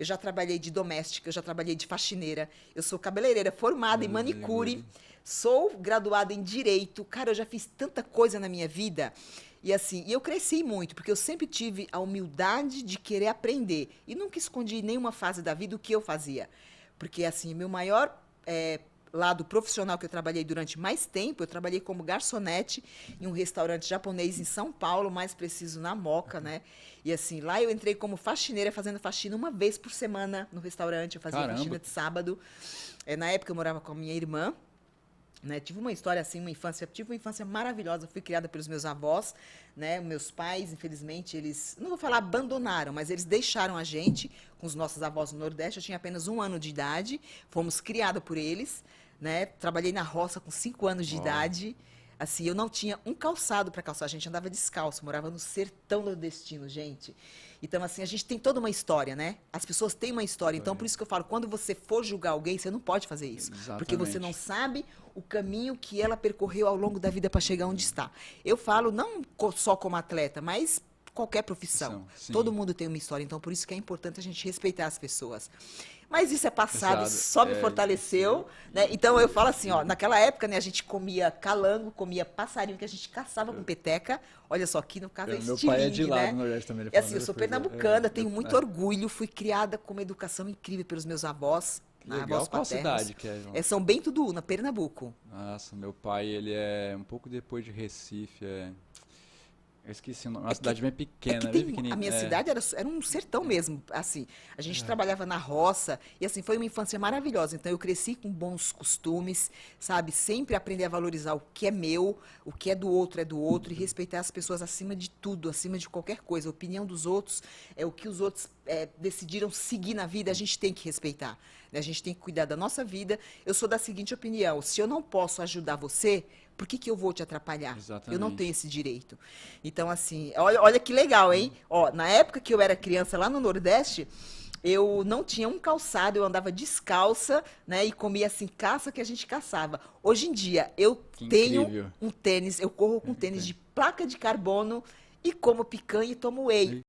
Eu já trabalhei de doméstica, eu já trabalhei de faxineira, eu sou cabeleireira formada em manicure, sou graduada em direito. Cara, eu já fiz tanta coisa na minha vida. E assim, e eu cresci muito, porque eu sempre tive a humildade de querer aprender. E nunca escondi em nenhuma fase da vida o que eu fazia. Porque assim, meu maior lado profissional que eu trabalhei durante mais tempo, eu trabalhei como garçonete em um restaurante japonês em São Paulo, mais preciso na Moca, né? E assim, lá eu entrei como faxineira, fazendo faxina uma vez por semana no restaurante, eu fazia Caramba. faxina de sábado. Na época eu morava com a minha irmã, né? Tive uma história assim, tive uma infância maravilhosa, fui criada pelos meus avós, né? Meus pais, infelizmente, eles, não vou falar abandonaram, mas eles deixaram a gente com os nossos avós no Nordeste. Eu tinha apenas 1 ano de idade, fomos criados por eles, né? Trabalhei na roça com 5 anos de Ó, idade. Assim, eu não tinha um calçado para calçar, a gente andava descalço, morava no sertão nordestino, gente. Então, assim, a gente tem toda uma história, né? As pessoas têm uma história. Então, por isso que eu falo, quando você for julgar alguém, você não pode fazer isso. Porque você não exatamente. sabe o caminho que ela percorreu ao longo da vida para chegar onde está. Eu falo não só como atleta, mas qualquer profissão. Todo Sim, mundo tem uma história, então por isso que é importante a gente respeitar as pessoas. Mas isso é passado, exato. só me Isso, fortaleceu, né? Então eu falo assim, ó, naquela época, né, a gente comia calango, comia passarinho que a gente caçava com peteca. Olha só, aqui no caso é meu pai é de estilingue, lá do né? Nordeste também, ele É fala a assim, eu mesma sou coisa. pernambucana, tenho muito orgulho, fui criada com uma educação incrível pelos meus avós, Que avós legal. Qual paternos. cidade que é, É João? São Bento do Una, Pernambuco. Nossa, meu pai, ele é um pouco depois de Recife, eu esqueci o nome, uma É que, cidade bem é que pequena, bem tem. A pequenininha. minha cidade era um sertão mesmo. Assim, a gente trabalhava na roça e assim foi uma infância maravilhosa. Então eu cresci com bons costumes, sabe? Sempre aprender a valorizar o que é meu, o que é do outro e respeitar as pessoas acima de tudo, acima de qualquer coisa. A opinião dos outros é o que os outros decidiram seguir na vida, a gente tem que respeitar. Né? A gente tem que cuidar da nossa vida. Eu sou da seguinte opinião: se eu não posso ajudar você, por que que eu vou te atrapalhar? Eu não tenho Exatamente. esse direito. Então, assim, olha que legal, hein? Ó, na época que eu era criança lá no Nordeste, eu não tinha um calçado, eu andava descalça, né? E comia assim, caça que a gente caçava. Hoje em dia, eu Que tenho incrível. um tênis, eu corro com tênis de placa de carbono e como picanha e tomo whey.